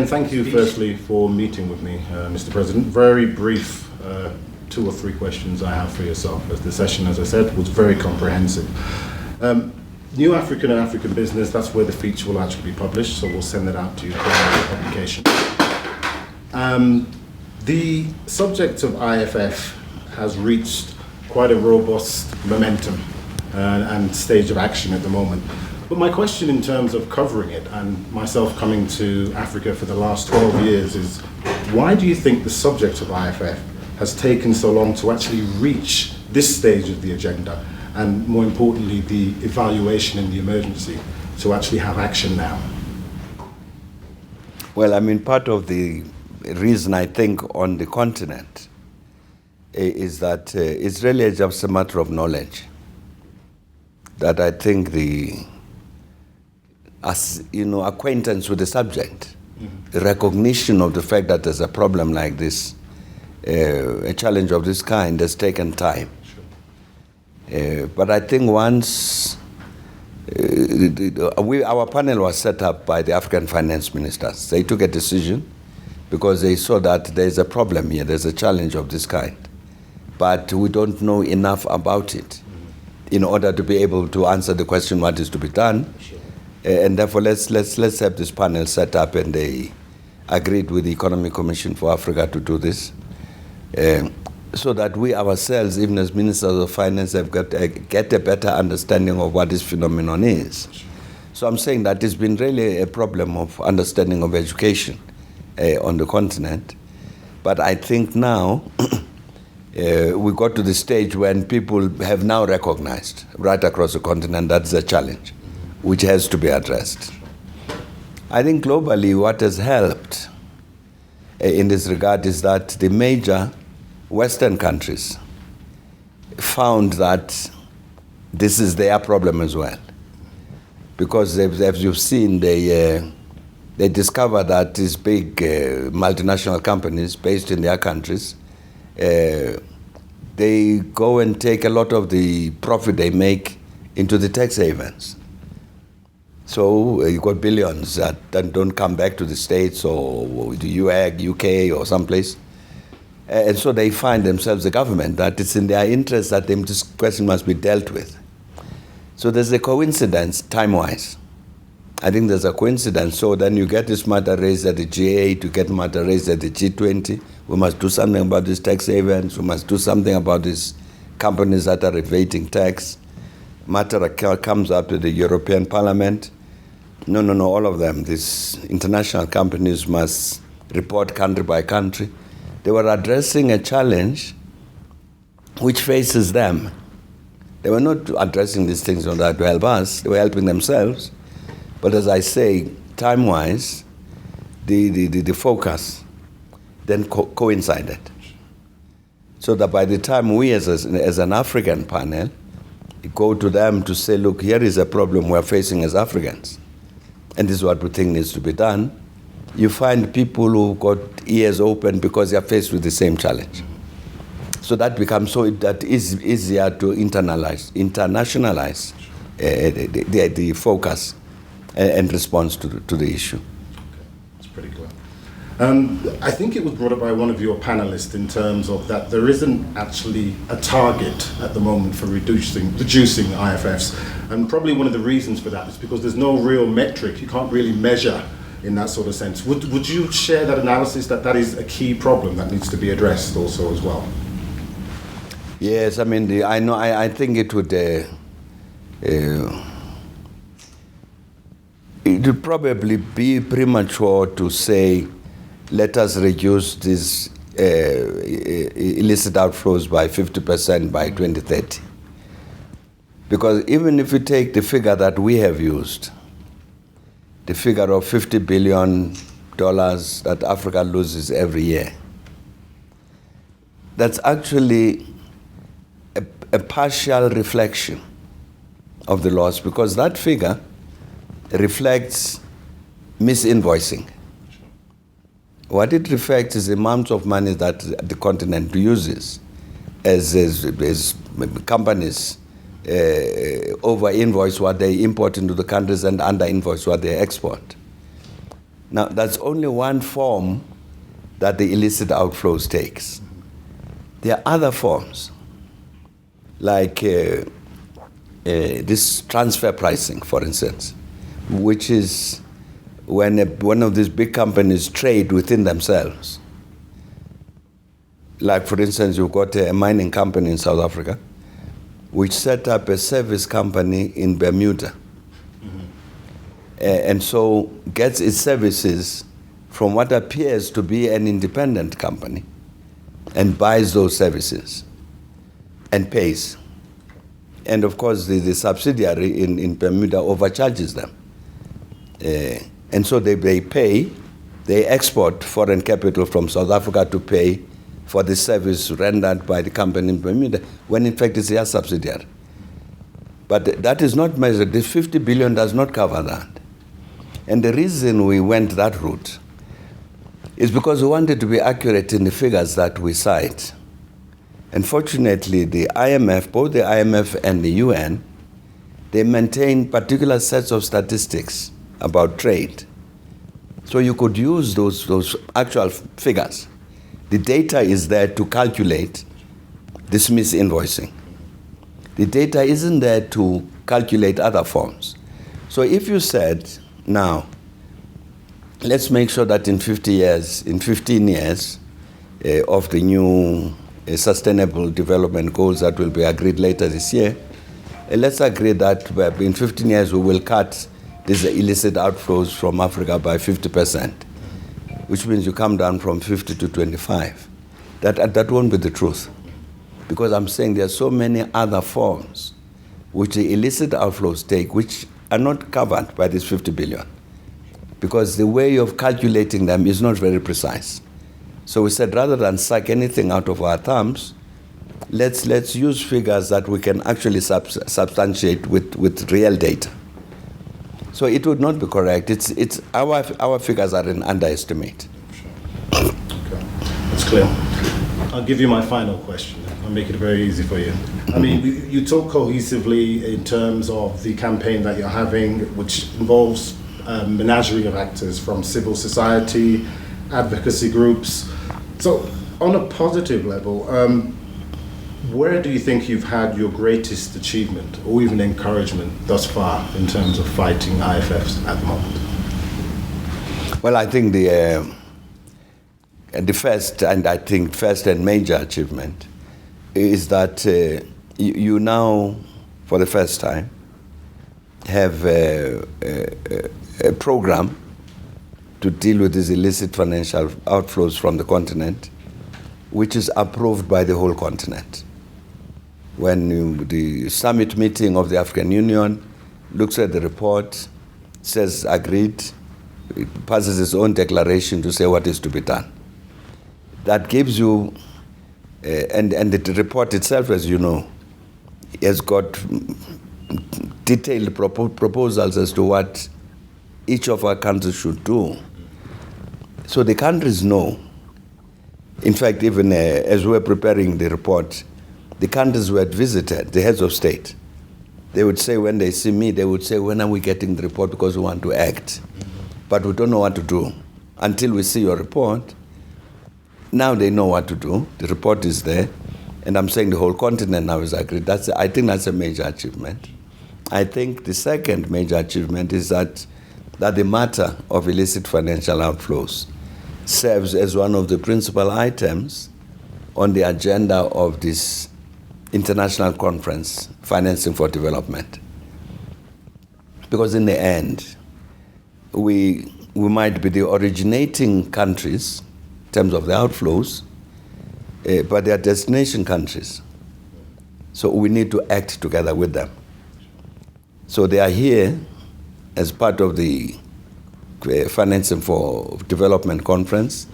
again, thank you firstly for meeting with me, Mr. President. Very brief 2 or 3 questions I have for yourself, as the session, as I said, was very comprehensive. New African and African Business, that's where the feature will actually be published, so we'll send it out to you for publication. The subject of IFF has reached quite a robust momentum and stage of action at the moment. But my question in terms of covering it, and myself coming to Africa for the last 12 years, is why do you think the subject of IFF has taken so long to actually reach this stage of the agenda, and more importantly, the evaluation and the emergency to actually have action now? Well, I mean, part of the reason I think on the continent is that it's really just a matter of knowledge. That I think acquaintance with the subject, the recognition of the fact that there's a problem like this, a challenge of this kind has taken time. Sure. But I think once our panel was set up by the African finance ministers, they took a decision because they saw that there's a problem here, there's a challenge of this kind, but we don't know enough about it in order to be able to answer the question what is to be done. Sure. And therefore let's have this panel set up, and they agreed with the Economic Commission for Africa to do this, so that we ourselves, even as ministers of finance, have get a better understanding of what this phenomenon is. Sure. So I'm saying that it's been really a problem of understanding of education on the continent. But I think now we got to the stage when people have now recognized right across the continent that's a challenge which has to be addressed. I think globally what has helped in this regard is that the major Western countries found that this is their problem as well. Because as you've seen, they discover that these big multinational companies based in their countries, they go and take a lot of the profit they make into the tax havens. So you got billions that don't come back to the States or the UK or someplace. And so they find themselves, the government, that it's in their interest that this question must be dealt with. So there's a coincidence, time-wise. I think there's a coincidence. So then you get this matter raised at the G8, you get matter raised at the G20. We must do something about these tax havens. We must do something about these companies that are evading tax. Matter comes up to the European Parliament. No, all of them. These international companies must report country by country. They were addressing a challenge which faces them. They were not addressing these things in order to help us. They were helping themselves. But as I say, time-wise, the focus then coincided. So that by the time we as an African panel go to them to say, look, here is a problem we're facing as Africans, and this is what we think needs to be done, you find people who got ears open because they are faced with the same challenge. So that becomes that is easier to internationalize the focus and response to the issue. Okay, that's pretty clear. I think it was brought up by one of your panelists in terms of that there isn't actually a target at the moment for reducing IFFs, and probably one of the reasons for that is because there's no real metric. You can't really measure in that sort of sense. Would you share that analysis that is a key problem that needs to be addressed also as well? Yes, I mean, I think it would probably be premature to say, let us reduce these illicit outflows by 50% by 2030. Because even if you take the figure that we have used, the figure of $50 billion that Africa loses every year, that's actually a partial reflection of the loss, because that figure reflects misinvoicing. What it reflects is the amount of money that the continent uses as companies over-invoice what they import into the countries and under-invoice what they export. Now, that's only one form that the illicit outflows takes. There are other forms, like this transfer pricing, for instance, which is when one of these big companies trade within themselves. Like, for instance, you've got a mining company in South Africa, which set up a service company in Bermuda. And so gets its services from what appears to be an independent company and buys those services and pays. And of course, the subsidiary in Bermuda overcharges them. And so they pay, they export foreign capital from South Africa to pay for the service rendered by the company in Bermuda, when in fact it's their subsidiary. But that is not measured. This 50 billion does not cover that. And the reason we went that route is because we wanted to be accurate in the figures that we cite. Unfortunately, the IMF, both the IMF and the UN, they maintain particular sets of statistics about trade. So you could use those actual figures. The data is there to calculate this misinvoicing. The data isn't there to calculate other forms. So if you said, now, let's make sure that in 15 years of the new sustainable development goals that will be agreed later this year, let's agree that in 15 years we will cut these illicit outflows from Africa by 50%, which means you come down from 50 to 25. That won't be the truth. Because I'm saying there are so many other forms which the illicit outflows take, which are not covered by this 50 billion, because the way of calculating them is not very precise. So we said, rather than suck anything out of our thumbs, let's use figures that we can actually substantiate with real data. So it would not be correct. It's our figures are an underestimate. Okay, that's clear. I'll give you my final question. I'll make it very easy for you. I mean, you talk cohesively in terms of the campaign that you're having, which involves a menagerie of actors from civil society, advocacy groups. So on a positive level, where do you think you've had your greatest achievement or even encouragement thus far in terms of fighting IFFs at the moment? Well, I think the first and major achievement is that you now, for the first time, have a program to deal with these illicit financial outflows from the continent, which is approved by the whole continent. When the summit meeting of the African Union looks at the report, says agreed, it passes its own declaration to say what is to be done. That gives you, and the report itself, as you know, has got detailed proposals as to what each of our countries should do. So the countries know. In fact, even as we were preparing the report, the countries we had visited, the heads of state, they would say, when they see me, they would say, when are we getting the report, because we want to act. But we don't know what to do. Until we see your report, now they know what to do. The report is there. And I'm saying the whole continent now is agreed. I think that's a major achievement. I think the second major achievement is that the matter of illicit financial outflows serves as one of the principal items on the agenda of this international conference, Financing for Development. Because in the end, we might be the originating countries in terms of the outflows, but they are destination countries. So we need to act together with them. So they are here as part of the Financing for Development Conference,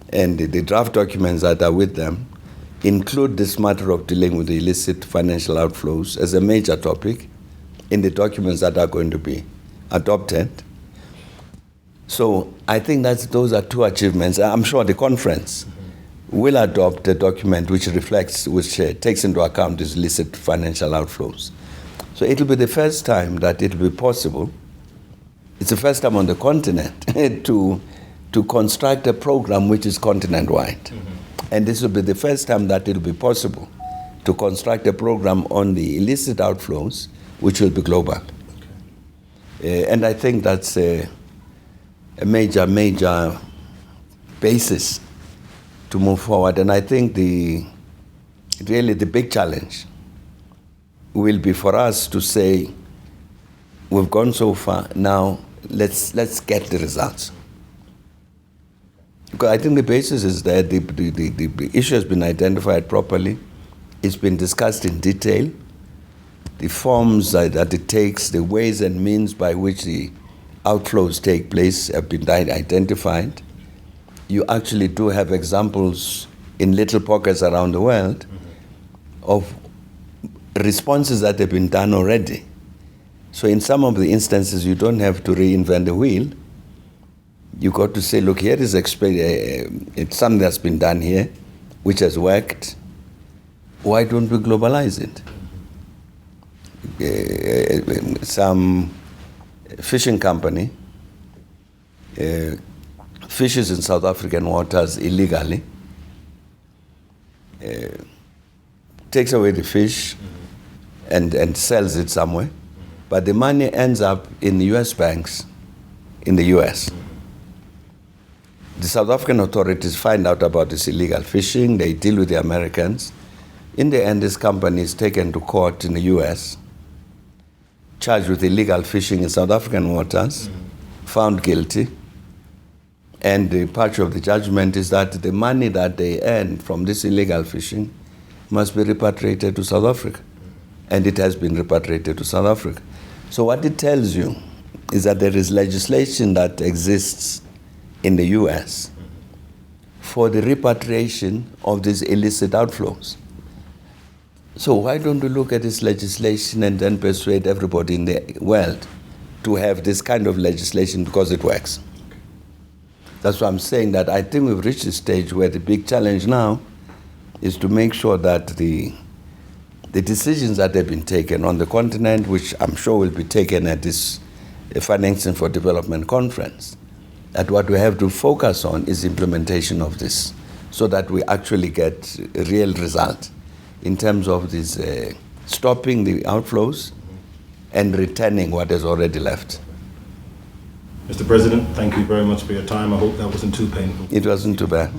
and the draft documents that are with them include this matter of dealing with the illicit financial outflows as a major topic in the documents that are going to be adopted. So I think those are two achievements. I'm sure the conference will adopt a document which takes into account these illicit financial outflows. So it will be the first time that it will be possible It's the first time on the continent to construct a program which is continent-wide. Mm-hmm. And this will be the first time that it will be possible to construct a program on the illicit outflows, which will be global. Okay. And I think that's a major basis to move forward. And I think really the big challenge will be for us to say, we've gone so far, now let's get the results. Because I think the basis is there, the issue has been identified properly, it's been discussed in detail, the forms that it takes, the ways and means by which the outflows take place have been identified. You actually do have examples in little pockets around the world of responses that have been done already. So in some of the instances, you don't have to reinvent the wheel. You got to say, look, here is it's something that's been done here, which has worked. Why don't we globalize it? Some fishing company fishes in South African waters illegally, takes away the fish and sells it somewhere, but the money ends up in the US banks in the US. The South African authorities find out about this illegal fishing, they deal with the Americans. In the end, this company is taken to court in the US, charged with illegal fishing in South African waters, found guilty, and the part of the judgment is that the money that they earn from this illegal fishing must be repatriated to South Africa. And it has been repatriated to South Africa. So what it tells you is that there is legislation that exists in the US for the repatriation of these illicit outflows. So why don't we look at this legislation and then persuade everybody in the world to have this kind of legislation because it works? That's why I'm saying that I think we've reached a stage where the big challenge now is to make sure that the decisions that have been taken on the continent, which I'm sure will be taken at this Financing for Development conference, that what we have to focus on is implementation of this so that we actually get a real result in terms of this stopping the outflows and returning what is already left. Mr. President, thank you very much for your time. I hope that wasn't too painful. It wasn't too bad.